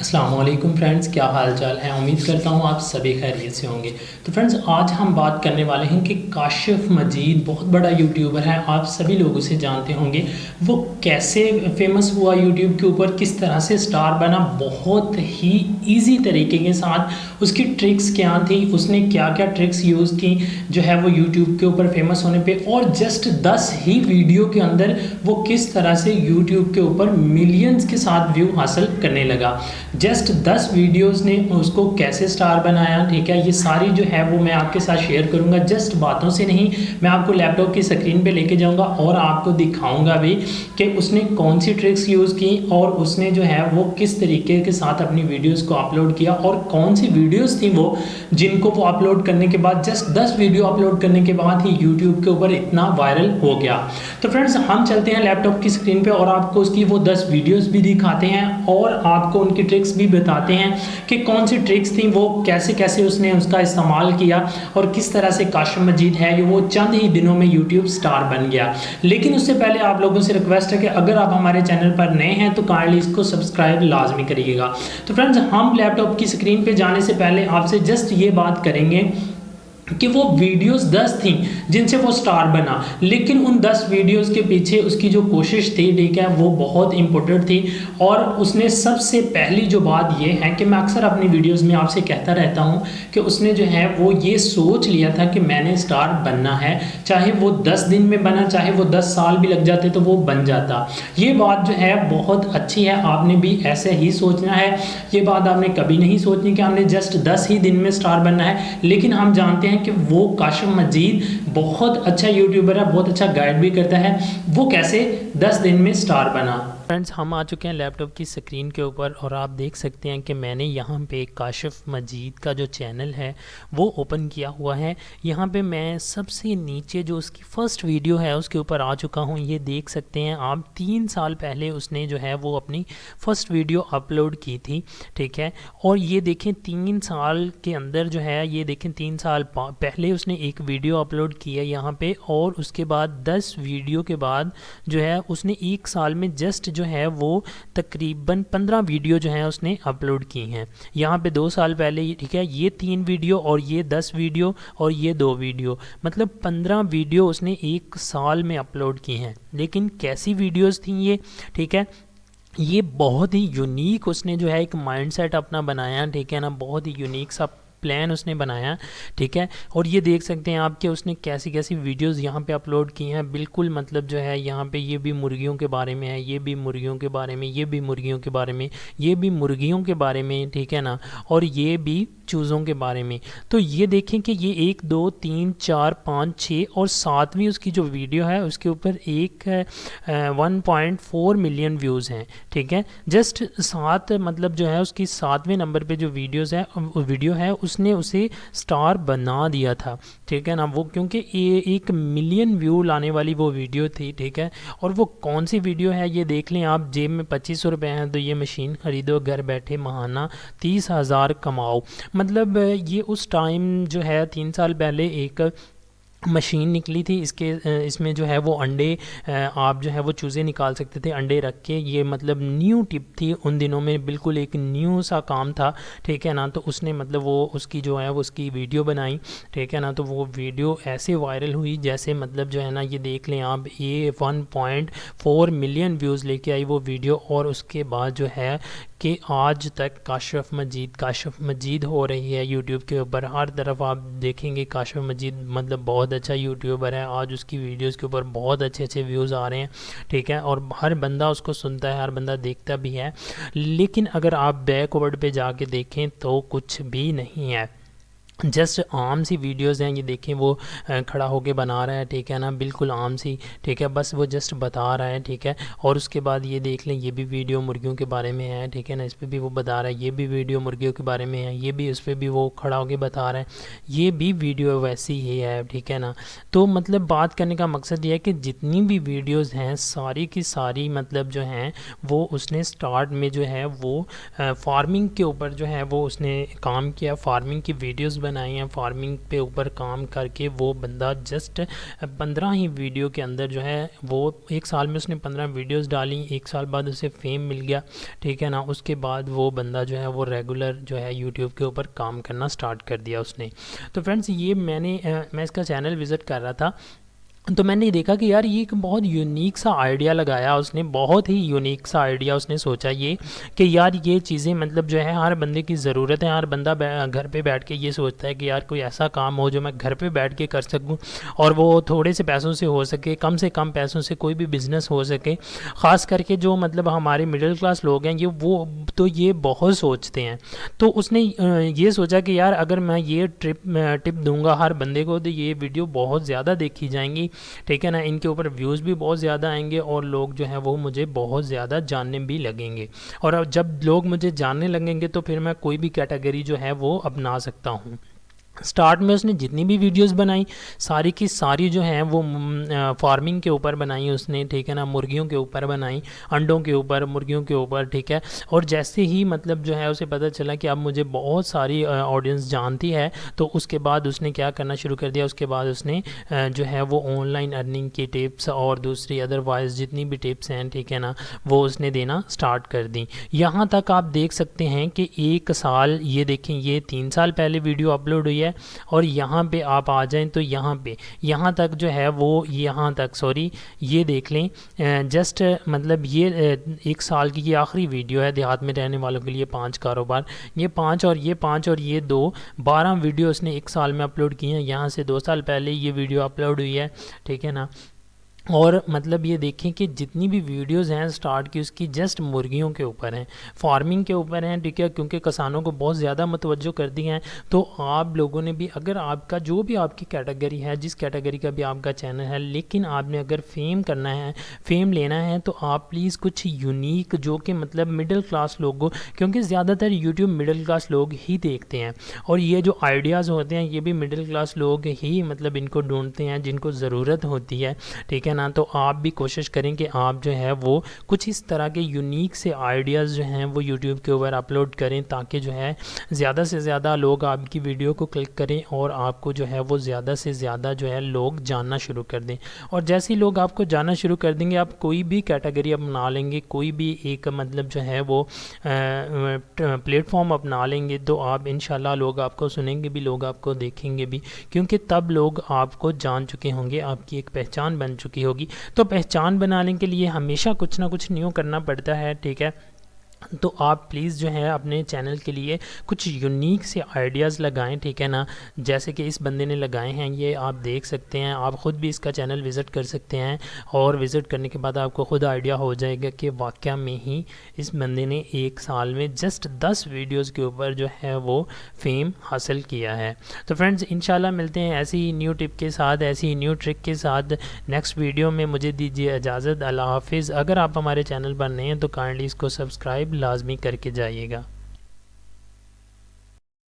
अस्सलाम वालेकुम फ्रेंड्स, क्या हाल चाल है। उम्मीद करता हूँ आप सभी खैरियत से होंगे। तो फ्रेंड्स, आज हम बात करने वाले हैं कि काशिफ मजीद बहुत बड़ा यूट्यूबर है, आप सभी लोग उसे जानते होंगे। वो कैसे फेमस हुआ यूट्यूब के ऊपर, किस तरह से स्टार बना, बहुत ही इजी तरीके के साथ उसकी ट्रिक्स क्या थी, उसने क्या क्या ट्रिक्स यूज़ की जो है वो यूट्यूब के ऊपर फेमस होने पे, और जस्ट 10 ही वीडियो के अंदर वो किस तरह से यूट्यूब के ऊपर मिलियंस के साथ व्यू हासिल करने लगा। जस्ट 10 वीडियोस ने उसको कैसे स्टार बनाया, ठीक है। ये सारी जो है वो मैं आपके साथ शेयर करूंगा, जस्ट बातों से नहीं, मैं आपको लैपटॉप की स्क्रीन पे लेके जाऊंगा और आपको दिखाऊंगा भी कि उसने कौन सी ट्रिक्स यूज़ की और उसने जो है वो किस तरीके के साथ अपनी वीडियोस को अपलोड किया, और कौन सी वीडियोस थी वो जिनको वो अपलोड करने के बाद, जस्ट 10 वीडियो अपलोड करने के बाद ही यूट्यूब के ऊपर इतना वायरल हो गया। तो फ्रेंड्स, हम चलते हैं लैपटॉप की स्क्रीन पे और आपको उसकी वो 10 वीडियोस भी दिखाते हैं और आपको उनकी ट्रिक्स भी बताते हैं कि कौन सी ट्रिक्स थी, वो कैसे कैसे उसने उसका इस्तेमाल किया और किस तरह से काशिफ मजीद है ये वो चंद ही दिनों में यूट्यूब स्टार बन गया। लेकिन उससे पहले आप लोगों से रिक्वेस्ट है कि अगर आप हमारे चैनल पर नए हैं तो काइंडली इसको सब्सक्राइब लाजमी करिएगा। तो फ्रेंड्स, हम लैपटॉप की स्क्रीन पे जाने से पहले आपसे जस्ट ये बात करेंगे कि वो वीडियोस 10 थी जिनसे वो स्टार बना, लेकिन उन 10 वीडियोस के पीछे उसकी जो कोशिश थी, ठीक है, वो बहुत इंपॉर्टेंट थी। और उसने सबसे पहली जो बात ये है कि मैं अक्सर अपनी वीडियोस में आपसे कहता रहता हूँ कि उसने जो है वो ये सोच लिया था कि मैंने स्टार बनना है, चाहे वो 10 दिन में बना, चाहे वो 10 साल भी लग जाते तो वो बन जाता। ये बात जो है बहुत अच्छी है, आपने भी ऐसे ही सोचना है। ये बात आपने कभी नहीं सोचनी कि हमने जस्ट 10 ही दिन में स्टार बनना है। लेकिन हम जानते हैं कि वो काशिफ मजीद बहुत अच्छा यूट्यूबर है, बहुत अच्छा गाइड भी करता है। वो कैसे 10 दिन में स्टार बना। फ्रेंड्स, हम आ चुके हैं लैपटॉप की स्क्रीन के ऊपर और आप देख सकते हैं कि मैंने यहाँ पे काशिफ मजीद का जो चैनल है वो ओपन किया हुआ है। यहाँ पे मैं सबसे नीचे जो उसकी फ़र्स्ट वीडियो है उसके ऊपर आ चुका हूँ। ये देख सकते हैं आप, 3 साल पहले उसने जो है वो अपनी फ़र्स्ट वीडियो अपलोड की थी, ठीक है। और ये देखें 3 साल के अंदर जो है, ये देखें 3 साल पहले उसने एक वीडियो अपलोड की है यहाँ पे, और उसके बाद 10 वीडियो के बाद जो है उसने 1 साल में जस्ट जो है वो तकरीबन 15 वीडियो जो है उसने अपलोड की हैं। यहाँ पे 2 साल पहले, ठीक है, ये 3 वीडियो और ये 10 वीडियो और ये 2 वीडियो, मतलब 15 वीडियो उसने 1 साल में अपलोड की हैं। लेकिन कैसी वीडियोस थी ये, ठीक है, ये बहुत ही यूनिक उसने जो है एक माइंडसेट अपना बनाया, ठीक है ना, बहुत ही यूनिक सा प्लान उसने बनाया, ठीक है। और ये देख सकते हैं आप कि उसने कैसी कैसी वीडियोस यहाँ पे अपलोड की हैं। बिल्कुल मतलब जो है यहाँ पे ये भी मुर्गियों के बारे में है, ये भी मुर्गियों के बारे में, ये भी मुर्गियों के बारे में, ये भी मुर्गियों के बारे में, ठीक है ना, और ये भी चूज़ों के बारे में। तो ये देखें कि ये 1 2 3 4 5 6 और 7वीं उसकी जो वीडियो है उसके ऊपर 1.4 मिलियन व्यूज़ हैं, ठीक है। जस्ट 7 मतलब जो है उसकी 7वें नंबर पे जो वीडियो है उसने उसे स्टार बना दिया था, ठीक है ना। वो क्योंकि 1 मिलियन व्यू लाने वाली वो वीडियो थी, ठीक है। और वो कौन सी वीडियो है ये देख लें आप, जेब में 2500 रुपये हैं तो ये मशीन ख़रीदो, घर बैठे महाना 30,000 कमाओ। मतलब ये उस टाइम जो है 3 साल पहले एक मशीन निकली थी, इसमें जो है वो अंडे, आप जो है वो चूज़े निकाल सकते थे अंडे रख के। ये मतलब न्यू टिप थी उन दिनों में, बिल्कुल एक न्यू सा काम था, ठीक है ना। तो उसने मतलब वो उसकी जो है वो उसकी वीडियो बनाई, ठीक है ना। तो वो वीडियो ऐसे वायरल हुई जैसे मतलब जो है ना, ये देख लें आप, ये 1.4 मिलियन व्यूज़ लेके आई वो वीडियो। और उसके बाद जो है कि आज तक काशिफ मजीद हो रही है यूट्यूब के ऊपर। हर तरफ आप देखेंगे काशिफ मजीद मतलब बहुत अच्छा यूट्यूबर है। आज उसकी वीडियोस के ऊपर बहुत अच्छे अच्छे व्यूज़ आ रहे हैं, ठीक है, और हर बंदा उसको सुनता है, हर बंदा देखता भी है। लेकिन अगर आप बैकवर्ड पे जाके देखें तो कुछ भी नहीं है, जस्ट आम सी वीडियोस हैं। ये देखें वो खड़ा होके बना रहा है, ठीक है ना, बिल्कुल आम सी, ठीक है, बस वो जस्ट बता रहा है, ठीक है। और उसके बाद ये देख लें, ये भी वीडियो मुर्गियों के बारे में है, ठीक है ना, इस पर भी वो बता रहा है। ये भी वीडियो मुर्गियों के बारे में है, ये भी, उस पर भी वो खड़ा होके बता रहा है, ये भी वीडियो वैसी ही है, ठीक है ना। तो मतलब बात करने का मकसद ये है कि जितनी भी वीडियोज़ हैं सारी की सारी मतलब जो हैं वो उसने स्टार्ट में जो है वो फार्मिंग के ऊपर जो है वो उसने काम किया, फार्मिंग की वीडियोज़ बनाए हैं फार्मिंग पे ऊपर काम करके, वो बंदा जस्ट 15 ही वीडियो के अंदर जो है वो 1 साल में उसने 15 वीडियोस डाली, 1 साल बाद उसे फेम मिल गया, ठीक है ना। उसके बाद वो बंदा जो है वो रेगुलर जो है यूट्यूब के ऊपर काम करना स्टार्ट कर दिया उसने। तो फ्रेंड्स ये मैं इसका चैनल विज़िट कर रहा था, तो मैंने देखा कि यार ये एक बहुत यूनिक सा आइडिया लगाया उसने, बहुत ही यूनिक सा आइडिया उसने सोचा ये कि यार ये चीज़ें मतलब जो है हर बंदे की ज़रूरत है। हर बंदा घर पे बैठ के ये सोचता है कि यार कोई ऐसा काम हो जो मैं घर पे बैठ के कर सकूं और वो थोड़े से पैसों से हो सके, कम से कम पैसों से कोई भी बिज़नेस हो सके। ख़ास करके जो मतलब हमारे मिडिल क्लास लोग हैं ये बहुत सोचते हैं। तो उसने ये सोचा कि यार अगर मैं ये टिप दूंगा हर बंदे को तो ये वीडियो बहुत ज़्यादा देखी जाएंगी, ठीक है ना। इनके ऊपर व्यूज़ भी बहुत ज़्यादा आएंगे और लोग जो है वो मुझे बहुत ज़्यादा जानने भी लगेंगे, और अब जब लोग मुझे जानने लगेंगे तो फिर मैं कोई भी कैटेगरी जो है वो अपना सकता हूँ। स्टार्ट में उसने जितनी भी वीडियोस बनाई सारी की सारी जो हैं वो फार्मिंग के ऊपर बनाई उसने, ठीक है ना। मुर्गियों के ऊपर बनाई, अंडों के ऊपर, मुर्गियों के ऊपर, ठीक है। और जैसे ही मतलब जो है उसे पता चला कि अब मुझे बहुत सारी ऑडियंस जानती है, तो उसके बाद उसने क्या करना शुरू कर दिया, उसके बाद उसने जो है वो ऑनलाइन अर्निंग की टिप्स और दूसरी अदरवाइज़ जितनी भी टिप्स हैं, ठीक है ना, वो उसने देना स्टार्ट कर दी। यहाँ तक आप देख सकते हैं कि 1 साल, ये देखें ये 3 साल पहले वीडियो अपलोड हुई है, और यहाँ पे आप आ जाएं तो यहाँ तक जो है वो ये देख लें जस्ट मतलब ये 1 साल की ये आखिरी वीडियो है देहात में रहने वालों के लिए 5 कारोबार। ये 5 और ये 2 12 वीडियो उसने 1 साल में अपलोड की हैं। यहाँ से 2 साल पहले ये वीडियो अपलोड हुई है, ठीक है ना। और मतलब ये देखें कि जितनी भी वीडियोस हैं स्टार्ट की उसकी जस्ट मुर्गियों के ऊपर हैं, फार्मिंग के ऊपर हैं, ठीक है, क्योंकि किसानों को बहुत ज़्यादा मतवज्जो कर दी हैं। तो आप लोगों ने भी, अगर आपका जो भी आपकी कैटेगरी है, जिस कैटेगरी का भी आपका चैनल है, लेकिन आपने अगर फेम करना है, फेम लेना है, तो आप प्लीज़ कुछ यूनिक जो कि मतलब मिडिल क्लास लोगों, क्योंकि ज़्यादातर यूट्यूब मिडिल क्लास लोग ही देखते हैं और ये जो आइडियाज़ होते हैं ये भी मिडिल क्लास लोग ही मतलब इनको ढूंढते हैं जिनको ज़रूरत होती है, ठीक है ना। तो आप भी कोशिश करें कि आप जो है वो कुछ इस तरह के यूनिक से आइडियाज़ जो हैं वो यूट्यूब के ऊपर अपलोड करें, ताकि जो है ज़्यादा से ज़्यादा लोग आपकी वीडियो को क्लिक करें और आपको जो है वो ज़्यादा से ज़्यादा जो है लोग जानना शुरू कर दें। और जैसे ही लोग आपको जानना शुरू कर देंगे, आप कोई भी कैटेगरी अपना लेंगे, कोई भी एक मतलब जो है वो प्लेटफॉर्म अपना लेंगे, तो आप इंशाल्लाह लोग आपको सुनेंगे भी, लोग आपको देखेंगे भी, क्योंकि तब लोग आपको जान चुके होंगे, आपकी एक पहचान बन चुकी होगी। तो पहचान बनाने के लिए हमेशा कुछ ना कुछ न्यू करना पड़ता है, ठीक है। तो आप प्लीज़ जो है अपने चैनल के लिए कुछ यूनिक से आइडियाज़ लगाएं, ठीक है ना, जैसे कि इस बंदे ने लगाए हैं, ये आप देख सकते हैं। आप ख़ुद भी इसका चैनल विज़िट कर सकते हैं और विज़िट करने के बाद आपको ख़ुद आइडिया हो जाएगा कि वाक़या में ही इस बंदे ने 1 साल में जस्ट 10 वीडियोज़ के ऊपर जो है वो फेम हासिल किया है। तो फ्रेंड्स इंशाल्लाह मिलते हैं ऐसी ही न्यू टिप के साथ, ऐसी ही न्यू ट्रिक के साथ नेक्स्ट वीडियो में। मुझे दीजिए इजाज़त, अल्लाह हाफिज़। अगर आप हमारे चैनल पर नए हैं तो काइंडली इसको सब्सक्राइब लाजमी करके जाइएगा।